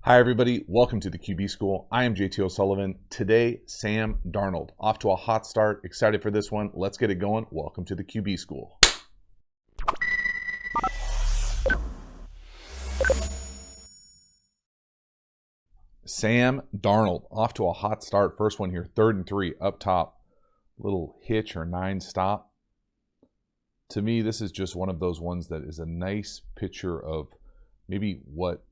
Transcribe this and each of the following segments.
Hi everybody, welcome to the QB School. I am JT O'Sullivan. Today, Sam Darnold. Off to a hot start. Excited for this one. Let's get it going. Welcome to the QB School. Sam Darnold, off to a hot start. First one here, 3rd and 3, up top. Little hitch or 9 stop. To me, this is just one of those ones that is a nice picture of maybe what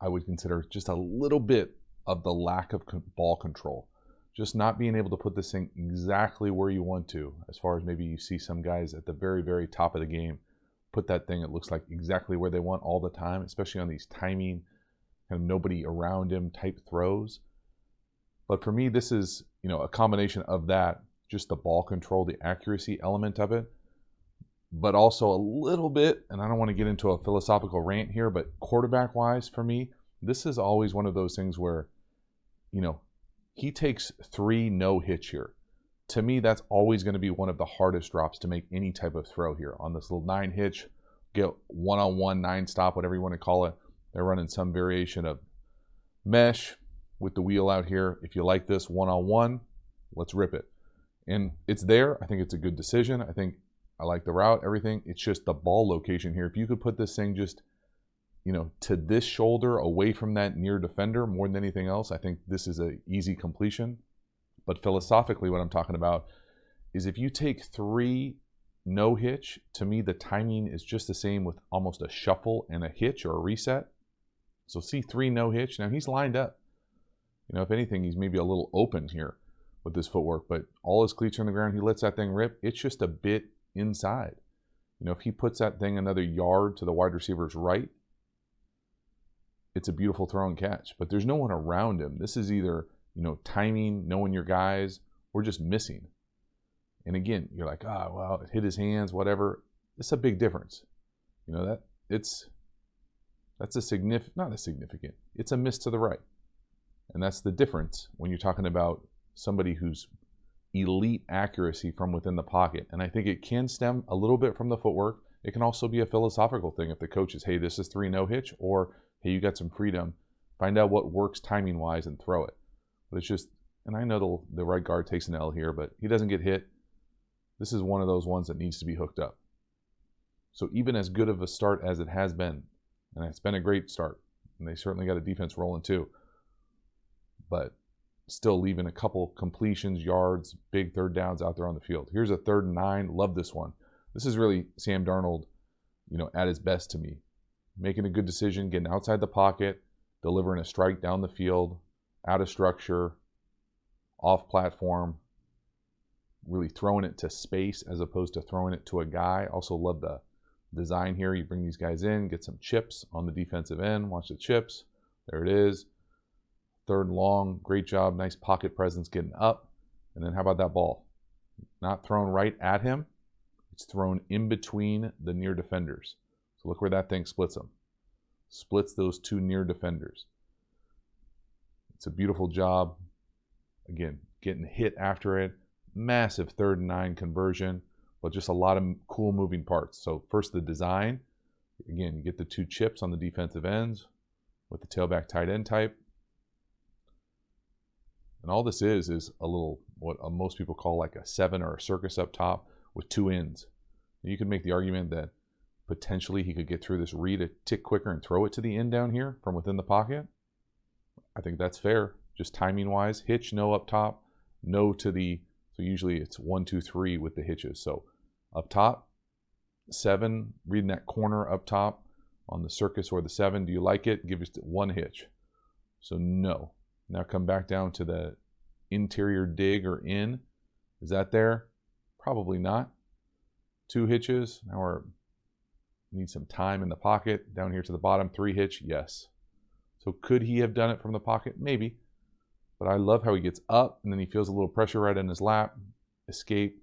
I would consider just a little bit of the lack of ball control. Just not being able to put this thing exactly where you want to, as far as maybe you see some guys at the very, very top of the game put that thing, it looks like exactly where they want all the time, especially on these timing, kind of nobody around him type throws. But for me, this is, a combination of that, just the ball control, the accuracy element of it, but also a little bit, and I don't want to get into a philosophical rant here, but quarterback-wise for me, this is always one of those things where, he takes 3 no-hitch here. To me, that's always going to be one of the hardest drops to make any type of throw here. On this little 9-hitch, get one-on-one, 9-stop, whatever you want to call it. They're running some variation of mesh with the wheel out here. If you like this one-on-one, let's rip it. And it's there. I think it's a good decision. I like the route, everything. It's just the ball location here. If you could put this thing just, to this shoulder away from that near defender more than anything else, I think this is an easy completion. But philosophically, what I'm talking about is if you take 3 no hitch, to me, the timing is just the same with almost a shuffle and a hitch or a reset. So see 3 no hitch. Now he's lined up. If anything, he's maybe a little open here with his footwork, but all his cleats are on the ground. He lets that thing rip. It's just a bit inside. If he puts that thing another yard to the wide receiver's right, it's a beautiful throw and catch. But there's no one around him. This is either, timing, knowing your guys, or just missing. And again, you're like, well, it hit his hands, whatever. It's a big difference. That's a significant, not a significant, it's a miss to the right. And that's the difference when you're talking about somebody who's elite accuracy from within the pocket. And I think it can stem a little bit from the footwork. It can also be a philosophical thing if the coach is, hey, this is 3 no hitch, or hey, you got some freedom. Find out what works timing wise and throw it. But it's just, and I know the right guard takes an L here, but he doesn't get hit. This is one of those ones that needs to be hooked up. So even as good of a start as it has been, and it's been a great start, and they certainly got a defense rolling too, but still leaving a couple completions, yards, big 3rd downs out there on the field. Here's a 3rd and 9. Love this one. This is really Sam Darnold, at his best to me. Making a good decision, getting outside the pocket, delivering a strike down the field, out of structure, off platform, really throwing it to space as opposed to throwing it to a guy. Also love the design here. You bring these guys in, get some chips on the defensive end. Watch the chips. There it is. 3rd and long, great job, nice pocket presence getting up. And then how about that ball? Not thrown right at him, it's thrown in between the near defenders. So look where that thing splits them. Splits those 2 near defenders. It's a beautiful job. Again, getting hit after it. Massive 3rd and 9 conversion, but just a lot of cool moving parts. So first the design. Again, you get the 2 chips on the defensive ends with the tailback tight end type. And all this is a little, what most people call like a 7 or a circus up top with 2 ends. You could make the argument that potentially he could get through this read a tick quicker and throw it to the end down here from within the pocket. I think that's fair, just timing wise. Hitch, no up top, no to the, so usually it's 1, 2, 3 with the hitches. So up top, 7, reading that corner up top on the circus or the 7. Do you like it? Give us 1 hitch. So no. Now come back down to the interior dig or in. Is that there? Probably not. 2 hitches. Now we need some time in the pocket. Down here to the bottom, 3 hitch. Yes. So could he have done it from the pocket? Maybe. But I love how he gets up and then he feels a little pressure right in his lap. Escape.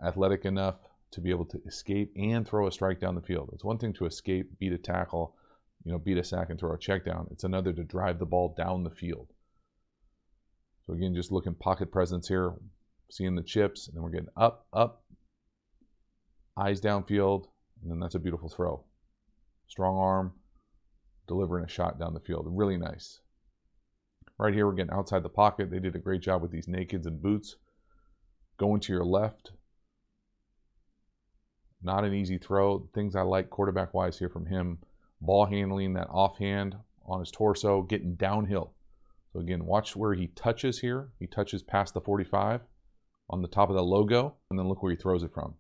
Athletic enough to be able to escape and throw a strike down the field. It's one thing to escape, beat a tackle, beat a sack and throw a check down. It's another to drive the ball down the field. So again, just looking pocket presence here, seeing the chips, and then we're getting up, eyes downfield, and then that's a beautiful throw. Strong arm, delivering a shot down the field. Really nice. Right here, we're getting outside the pocket. They did a great job with these nakeds and boots. Going to your left. Not an easy throw. Things I like quarterback-wise here from him. Ball handling, that offhand on his torso, getting downhill. So again, watch where he touches here. He touches past the 45 on the top of the logo, and then look where he throws it from.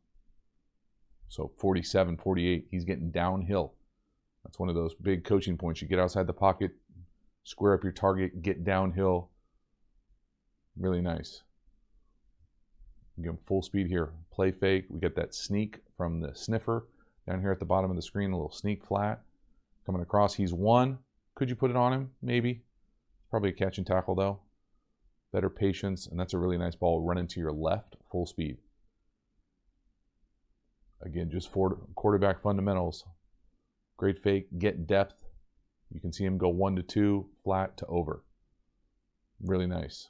So 47, 48, he's getting downhill. That's one of those big coaching points. You get outside the pocket, square up your target, get downhill. Really nice. Give him full speed here. Play fake. We get that sneak from the sniffer down here at the bottom of the screen, a little sneak flat. Coming across, he's one. Could you put it on him? Maybe. Probably a catch and tackle though. Better patience, and that's a really nice ball running to your left, full speed. Again, just for quarterback fundamentals. Great fake, get depth. You can see him go 1 to 2, flat to over. Really nice.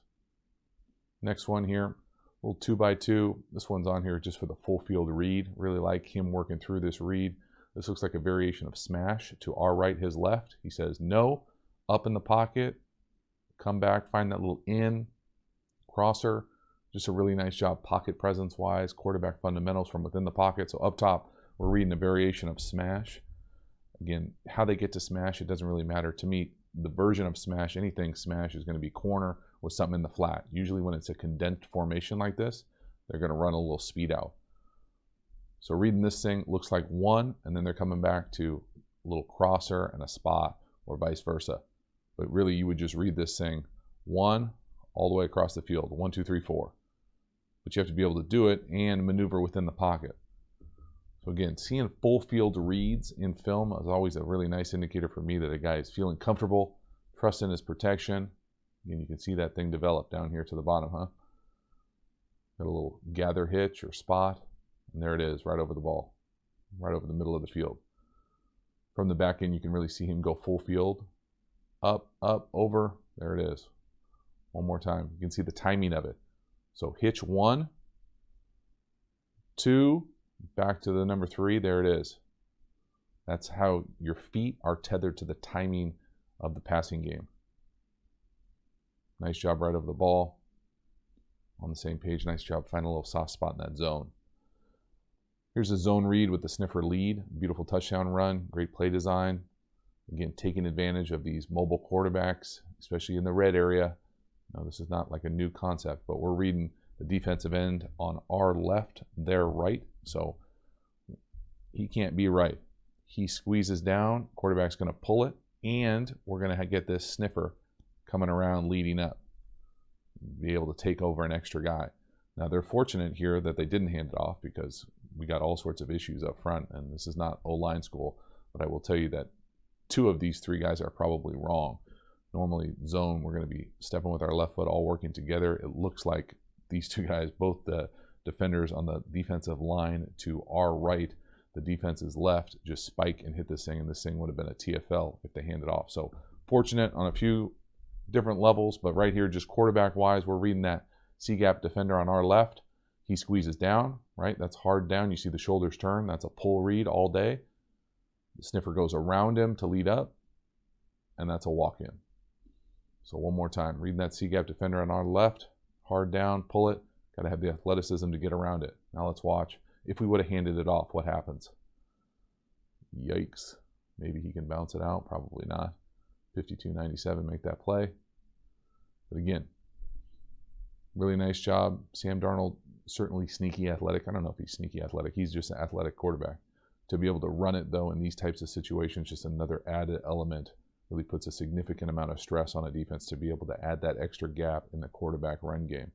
Next one here, a little 2x2. This one's on here just for the full field read. Really like him working through this read. This looks like a variation of smash to our right, his left. He says no, up in the pocket, come back, find that little in, crosser. Just a really nice job pocket presence wise, quarterback fundamentals from within the pocket. So up top, we're reading a variation of smash. Again, how they get to smash, it doesn't really matter. To me, the version of smash, anything smash is going to be corner with something in the flat. Usually when it's a condensed formation like this, they're going to run a little speed out. So reading this thing looks like one, and then they're coming back to a little crosser and a spot, or vice versa. But really, you would just read this thing one all the way across the field, 1, 2, 3, 4. But you have to be able to do it and maneuver within the pocket. So again, seeing full field reads in film is always a really nice indicator for me that a guy is feeling comfortable, trusting his protection. Again, you can see that thing develop down here to the bottom, huh? Got a little gather hitch or spot, and there it is, right over the ball, right over the middle of the field. From the back end, you can really see him go full field, up, over, there it is. One more time, you can see the timing of it. So hitch 1, 2, back to the number 3, there it is. That's how your feet are tethered to the timing of the passing game. Nice job right over the ball. On the same page, nice job finding a little soft spot in that zone. Here's a zone read with the sniffer lead. Beautiful touchdown run, great play design. Again, taking advantage of these mobile quarterbacks, especially in the red area. Now, this is not like a new concept, but we're reading the defensive end on our left, their right. So he can't be right. He squeezes down, quarterback's going to pull it, and we're going to get this sniffer coming around leading up. Be able to take over an extra guy. Now, they're fortunate here that they didn't hand it off because we got all sorts of issues up front, and this is not O-line school, but I will tell you that 2 of these 3 guys are probably wrong. Normally, zone, we're going to be stepping with our left foot, all working together. It looks like these 2 guys, both the defenders on the defensive line to our right, the defense's left, just spike and hit this thing, and this thing would have been a TFL if they handed off. So fortunate on a few different levels, but right here, just quarterback-wise, we're reading that C-gap defender on our left. He squeezes down, right? That's hard down. You see the shoulders turn. That's a pull read all day. The sniffer goes around him to lead up, and that's a walk-in. So one more time, reading that C-gap defender on our left, hard down, pull it. Got to have the athleticism to get around it. Now let's watch. If we would have handed it off, what happens? Yikes. Maybe he can bounce it out. Probably not. 52-97, make that play. But again, really nice job. Sam Darnold, certainly sneaky athletic. I don't know if he's sneaky athletic. He's just an athletic quarterback. To be able to run it, though, in these types of situations, just another added element. Really puts a significant amount of stress on a defense to be able to add that extra gap in the quarterback run game.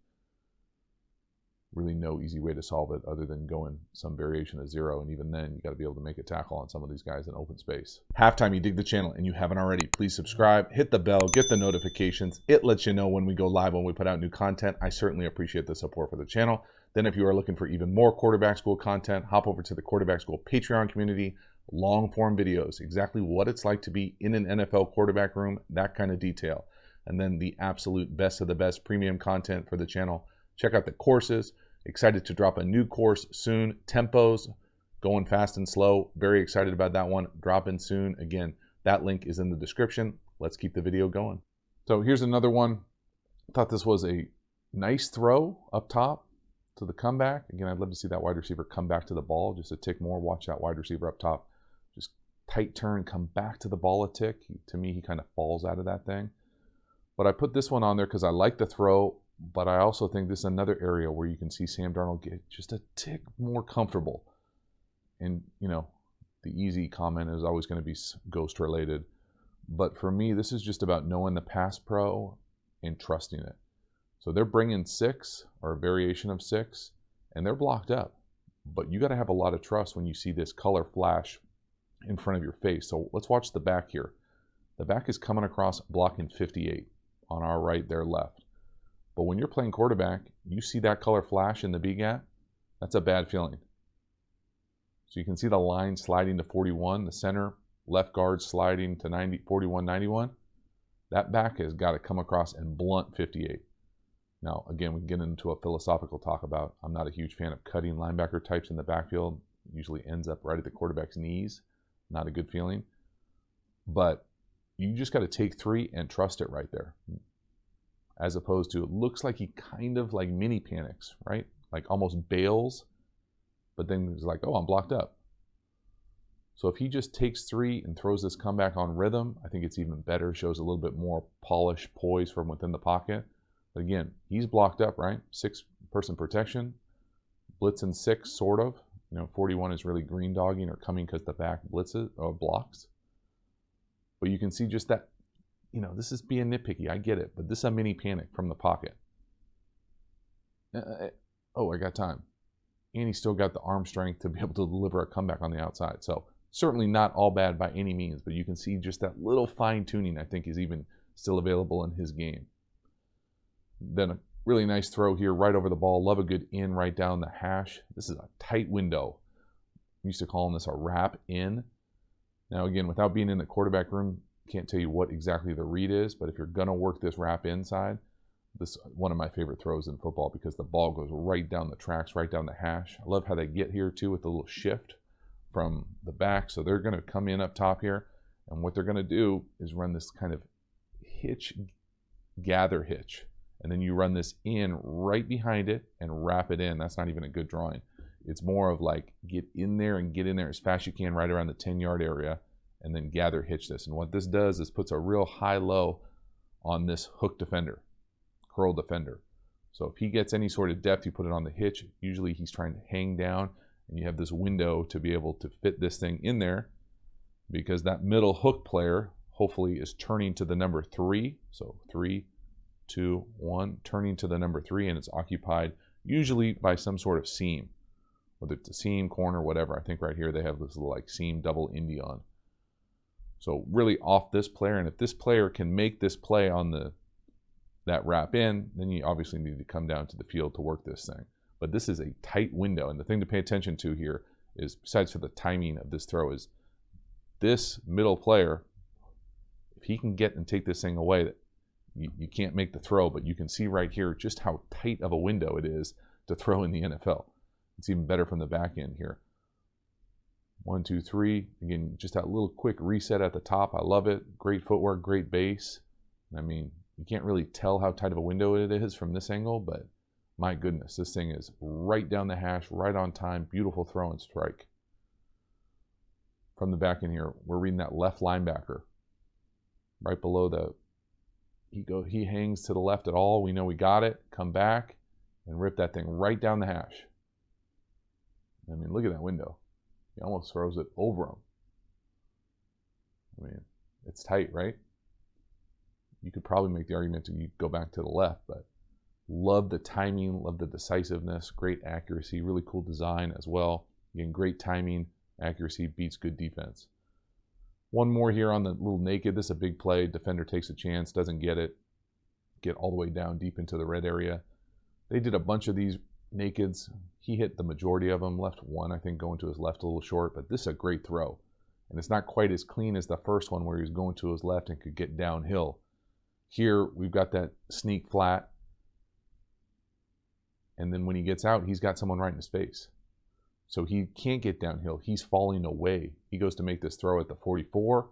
Really no easy way to solve it other than going some variation of 0, and even then you got to be able to make a tackle on some of these guys in open space. Halftime, you dig the channel and you haven't already, please subscribe, hit the bell, get the notifications. It lets you know when we go live, when we put out new content. I certainly appreciate the support for the channel. Then if you are looking for even more quarterback school content, hop over to the Quarterback School Patreon community. Long form videos, exactly what it's like to be in an NFL quarterback room, that kind of detail. And then the absolute best of the best premium content for the channel. Check out the courses. Excited to drop a new course soon. Tempos, going fast and slow. Very excited about that one. Dropping soon. Again, That link is in the description. Let's keep the video going. So here's another one. I thought this was a nice throw up top to the comeback. Again, I'd love to see that wide receiver come back to the ball just a tick more. Watch that wide receiver up top. Just tight turn, come back to the ball a tick. To me, he kind of falls out of that thing. But I put this one on there because I like the throw, but I also think this is another area where you can see Sam Darnold get just a tick more comfortable. And, you know, the easy comment is always going to be ghost related. But for me, this is just about knowing the pass pro and trusting it. So they're bringing 6 or a variation of 6, and they're blocked up. But you got to have a lot of trust when you see this color flash in front of your face. So let's watch the back here. The back is coming across blocking 58 on our right, their left. But when you're playing quarterback, you see that color flash in the B gap, that's a bad feeling. So you can see the line sliding to 41, the center, left guard sliding to 90, 41, 91. That back has got to come across and blunt 58. Now, again, we can get into a philosophical talk about, I'm not a huge fan of cutting linebacker types in the backfield. It usually ends up right at the quarterback's knees. Not a good feeling. But you just got to take 3 and trust it right there. As opposed to, it looks like he kind of like mini panics, right? Like almost bails, but then he's like, oh, I'm blocked up. So if he just takes 3 and throws this comeback on rhythm, I think it's even better. Shows a little bit more polish, poise from within the pocket. But again, he's blocked up, right? 6-person protection. Blitzing 6, sort of. You know, 41 is really green dogging or coming because the back blitzes or blocks. But you can see just that, you know, this is being nitpicky. I get it. But this is a mini panic from the pocket. Oh, I got time. And he's still got the arm strength to be able to deliver a comeback on the outside. So certainly not all bad by any means. But you can see just that little fine tuning, I think, is even still available in his game. Then a really nice throw here right over the ball. Love a good in right down the hash. This is a tight window. I'm used to calling this a wrap in. Now, again, without being in the quarterback room, can't tell you what exactly the read is, but if you're going to work this wrap inside, this is one of my favorite throws in football because the ball goes right down the tracks, right down the hash. I love how they get here, too, with the little shift from the back. So they're going to come in up top here, and what they're going to do is run this kind of hitch, gather hitch, and then you run this in right behind it and wrap it in. That's not even a good drawing. It's more of like get in there and get in there as fast as you can right around the 10-yard area and then gather hitch this. And what this does is puts a real high-low on this hook defender, curl defender. So if he gets any sort of depth, you put it on the hitch. Usually he's trying to hang down, and you have this window to be able to fit this thing in there because that middle hook player hopefully is turning to the number 3. So 3, 2, 1, turning to the number 3, and it's occupied usually by some sort of seam. Whether it's a seam, corner, whatever. I think right here they have this little like seam double Indy on. So really off this player, and if this player can make this play on that wrap in, then you obviously need to come down to the field to work this thing. But this is a tight window, and the thing to pay attention to here is, besides for the timing of this throw, is this middle player, if he can get and take this thing away, you can't make the throw, but you can see right here just how tight of a window it is to throw in the NFL. It's even better from the back end here. 1, 2, 3. Again, just that little quick reset at the top. I love it. Great footwork, great base. I mean, you can't really tell how tight of a window it is from this angle, but my goodness, this thing is right down the hash, right on time. Beautiful throw and strike. From the back end here, we're reading that left linebacker. Right below he hangs to the left at all. We know we got it. Come back and rip that thing right down the hash. I mean, look at that window. He almost throws it over him. I mean, it's tight, right? You could probably make the argument to go back to the left, but love the timing, love the decisiveness, great accuracy, really cool design as well. Again, great timing, accuracy beats good defense. One more here on the little naked. This is a big play. Defender takes a chance, doesn't get it. Get all the way down deep into the red area. They did a bunch of these nakeds. He hit the majority of them. Left one, I think, going to his left a little short, but this is a great throw. And it's not quite as clean as the first one where he was going to his left and could get downhill. Here, we've got that sneak flat. And then when he gets out, he's got someone right in his face. So he can't get downhill. He's falling away. He goes to make this throw at the 44.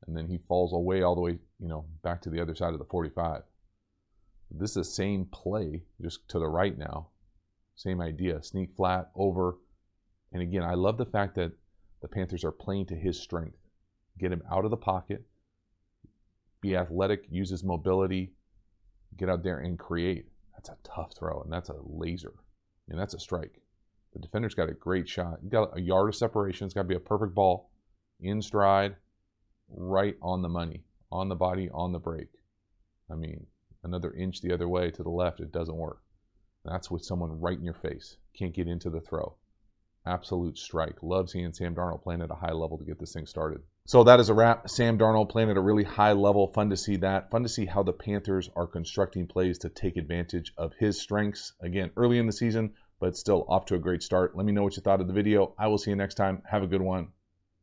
and then he falls away all the way, you know, back to the other side of the 45. This is the same play, just to the right now. Same idea, sneak flat, over. And again, I love the fact that the Panthers are playing to his strength. Get him out of the pocket, be athletic, use his mobility, get out there and create. That's a tough throw, and that's a laser, and that's a strike. The defender's got a great shot. He's got a yard of separation. It's got to be a perfect ball, in stride, right on the money, on the body, on the break. I mean, another inch the other way to the left, it doesn't work. That's with someone right in your face. Can't get into the throw. Absolute strike. Love seeing Sam Darnold playing at a high level to get this thing started. So that is a wrap. Sam Darnold playing at a really high level. Fun to see that. Fun to see how the Panthers are constructing plays to take advantage of his strengths. Again, early in the season, but still off to a great start. Let me know what you thought of the video. I will see you next time. Have a good one.